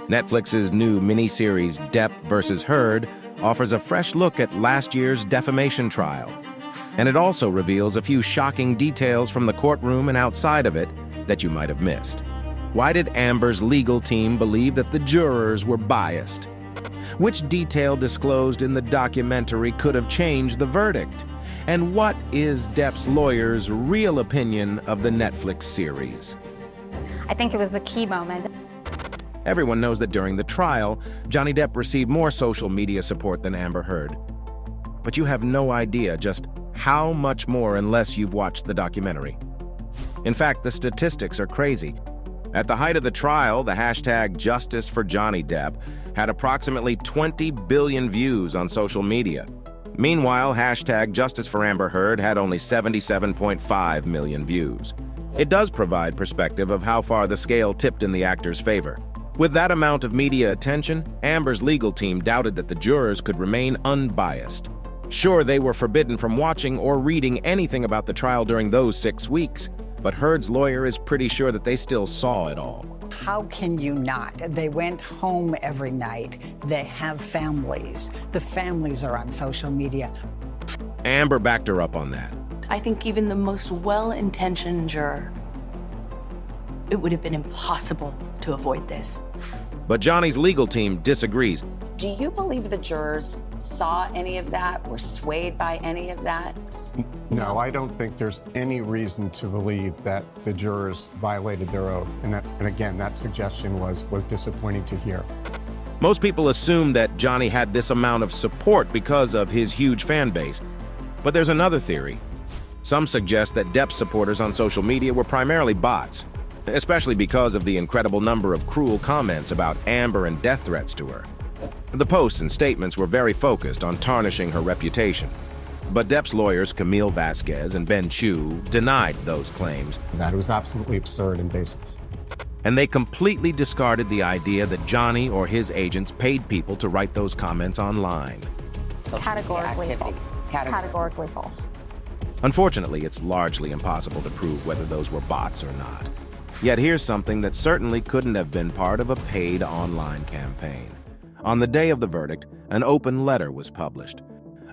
Netflix's new miniseries Depp vs. Heard offers a fresh look at last year's defamation trial. And it also reveals a few shocking details from the courtroom and outside of it that you might have missed. Why did Amber's legal team believe that the jurors were biased? Which detail disclosed in the documentary could have changed the verdict? And what is Depp's lawyer's real opinion of the Netflix series? I think it was a key moment. Everyone knows that during the trial, Johnny Depp received more social media support than Amber Heard. But you have no idea just how much more unless you've watched the documentary. In fact, the statistics are crazy. At the height of the trial, the hashtag Justice for Johnny Depp had approximately 20 billion views on social media. Meanwhile, hashtag Justice for Amber Heard had only 77.5 million views. It does provide perspective of how far the scale tipped in the actor's favor. With that amount of media attention, Amber's legal team doubted that the jurors could remain unbiased. Sure, they were forbidden from watching or reading anything about the trial during those 6 weeks, but Heard's lawyer is pretty sure that they still saw it all. How can you not? They went home every night. They have families. The families are on social media. Amber backed her up on that. I think even the most well-intentioned juror, it would have been impossible to avoid this. But Johnny's legal team disagrees. Do you believe the jurors saw any of that, were swayed by any of that? No, I don't think there's any reason to believe that the jurors violated their oath. And again, that suggestion was disappointing to hear. Most people assume that Johnny had this amount of support because of his huge fan base. But there's another theory. Some suggest that Depp's supporters on social media were primarily bots, especially because of the incredible number of cruel comments about Amber and death threats to her. The posts and statements were very focused on tarnishing her reputation. But Depp's lawyers, Camille Vasquez and Ben Chu, denied those claims. That was absolutely absurd and baseless. And they completely discarded the idea that Johnny or his agents paid people to write those comments online. Categorically false. Categorically false. Unfortunately, it's largely impossible to prove whether those were bots or not. Yet here's something that certainly couldn't have been part of a paid online campaign. On the day of the verdict, an open letter was published.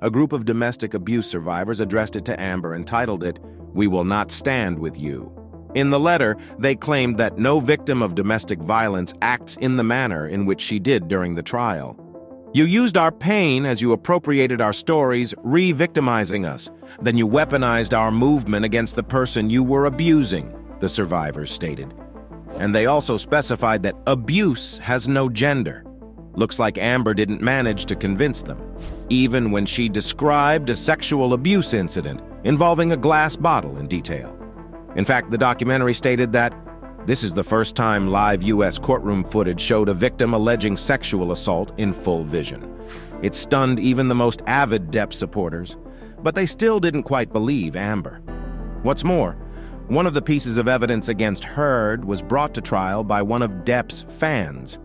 A group of domestic abuse survivors addressed it to Amber and titled it, "We Will Not Stand With You." In the letter, they claimed that no victim of domestic violence acts in the manner in which she did during the trial. "You used our pain as you appropriated our stories, re-victimizing us. Then you weaponized our movement against the person you were abusing," the survivors stated. And they also specified that abuse has no gender. Looks like Amber didn't manage to convince them, even when she described a sexual abuse incident involving a glass bottle in detail. In fact, the documentary stated that this is the first time live U.S. courtroom footage showed a victim alleging sexual assault in full vision. It stunned even the most avid Depp supporters, but they still didn't quite believe Amber. What's more, one of the pieces of evidence against Heard was brought to trial by one of Depp's fans.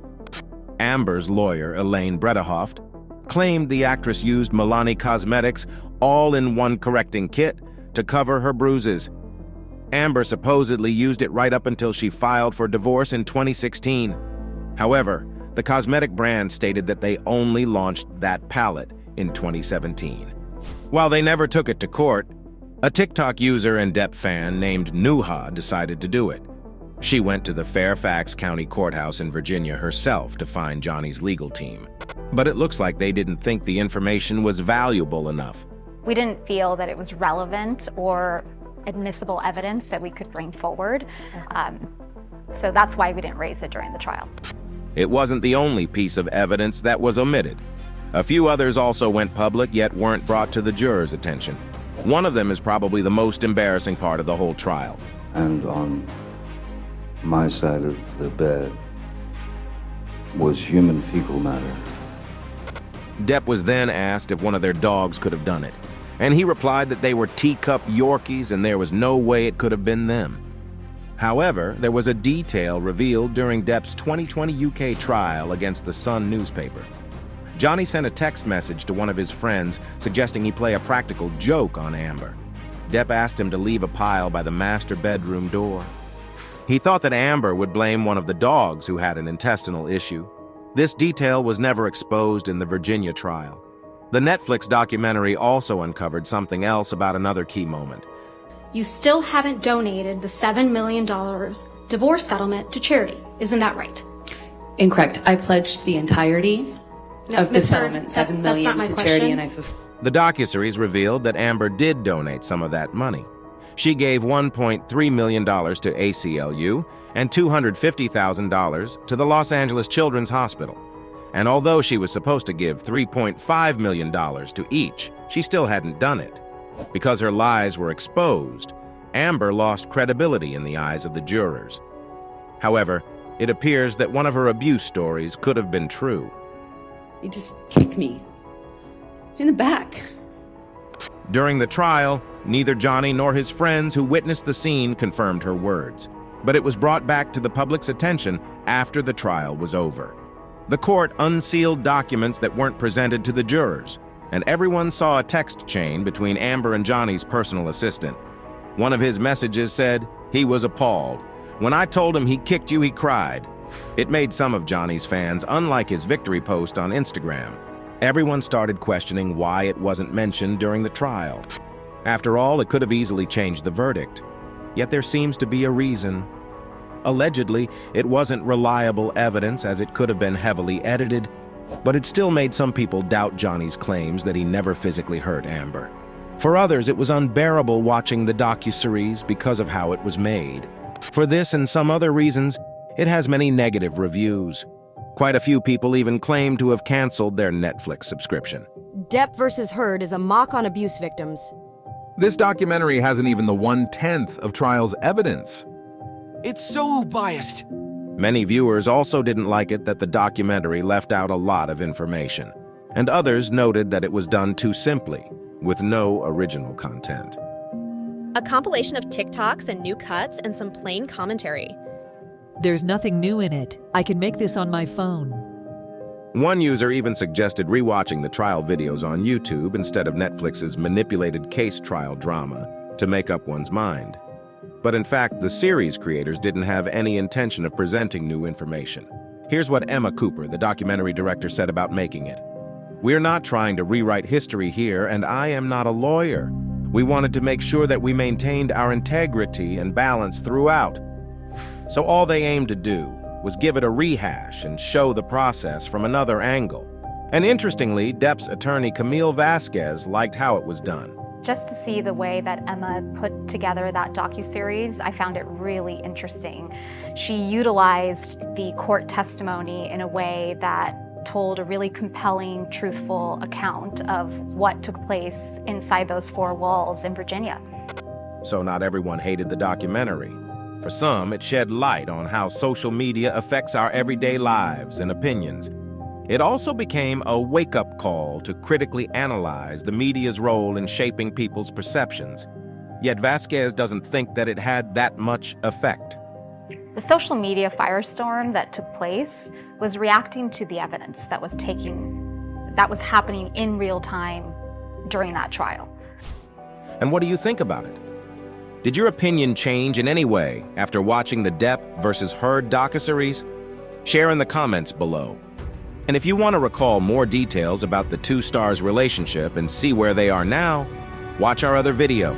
Amber's lawyer, Elaine Bredehoft, claimed the actress used Milani Cosmetics all-in-one correcting kit to cover her bruises. Amber supposedly used it right up until she filed for divorce in 2016. However, the cosmetic brand stated that they only launched that palette in 2017. While they never took it to court, a TikTok user and Depp fan named Nuha decided to do it. She went to the Fairfax County Courthouse in Virginia herself to find Johnny's legal team. But it looks like they didn't think the information was valuable enough. We didn't feel that it was relevant or admissible evidence that we could bring forward. So that's why we didn't raise it during the trial. It wasn't the only piece of evidence that was omitted. A few others also went public yet weren't brought to the jurors' attention. One of them is probably the most embarrassing part of the whole trial. And on my side of the bed was human fecal matter. Depp was then asked if one of their dogs could have done it, and he replied that they were teacup Yorkies and there was no way it could have been them. However, there was a detail revealed during Depp's 2020 UK trial against the Sun newspaper. Johnny sent a text message to one of his friends suggesting he play a practical joke on Amber. Depp asked him to leave a pile by the master bedroom door. He thought that Amber would blame one of the dogs who had an intestinal issue, This detail was never exposed in the Virginia trial. The Netflix documentary also uncovered something else about another key moment. You still haven't donated the $7 million divorce settlement to charity. Isn't that right? Incorrect. I pledged the entirety of the settlement, $7 million to charity, and I fulfilled. The docuseries revealed that Amber did donate some of that money. She gave $1.3 million to ACLU and $250,000 to the Los Angeles Children's Hospital. And although she was supposed to give $3.5 million to each, she still hadn't done it. Because her lies were exposed, Amber lost credibility in the eyes of the jurors. However, it appears that one of her abuse stories could have been true. He just kicked me in the back. During the trial, neither Johnny nor his friends who witnessed the scene confirmed her words, but it was brought back to the public's attention after the trial was over. The court unsealed documents that weren't presented to the jurors, and everyone saw a text chain between Amber and Johnny's personal assistant. One of his messages said, "He was appalled. When I told him he kicked you, he cried." It made some of Johnny's fans unlike his victory post on Instagram. Everyone started questioning why it wasn't mentioned during the trial. After all, it could have easily changed the verdict. Yet there seems to be a reason. Allegedly, it wasn't reliable evidence as it could have been heavily edited, but it still made some people doubt Johnny's claims that he never physically hurt Amber. For others, it was unbearable watching the docuseries because of how it was made. For this and some other reasons, it has many negative reviews. Quite a few people even claim to have canceled their Netflix subscription. Depp versus Heard is a mock on abuse victims. This documentary hasn't even the 1/10 of trial's evidence. It's so biased. Many viewers also didn't like it that the documentary left out a lot of information, and others noted that it was done too simply, with no original content. A compilation of TikToks and new cuts and some plain commentary. There's nothing new in it. I can make this on my phone. One user even suggested rewatching the trial videos on YouTube instead of Netflix's manipulated case trial drama to make up one's mind. But in fact, the series creators didn't have any intention of presenting new information. Here's what Emma Cooper, the documentary director, said about making it. "We're not trying to rewrite history here, and I am not a lawyer. We wanted to make sure that we maintained our integrity and balance throughout. So all they aimed to do was give it a rehash and show the process from another angle." And interestingly, Depp's attorney Camille Vasquez liked how it was done. Just to see the way that Emma put together that docuseries, I found it really interesting. She utilized the court testimony in a way that told a really compelling, truthful account of what took place inside those four walls in Virginia. So not everyone hated the documentary. For some, it shed light on how social media affects our everyday lives and opinions. It also became a wake-up call to critically analyze the media's role in shaping people's perceptions. Yet Vasquez doesn't think that it had that much effect. The social media firestorm that took place was reacting to the evidence that was happening in real time during that trial. And what do you think about it? Did your opinion change in any way after watching the Depp versus Heard docuseries? Share in the comments below. And if you want to recall more details about the two stars' relationship and see where they are now, watch our other video.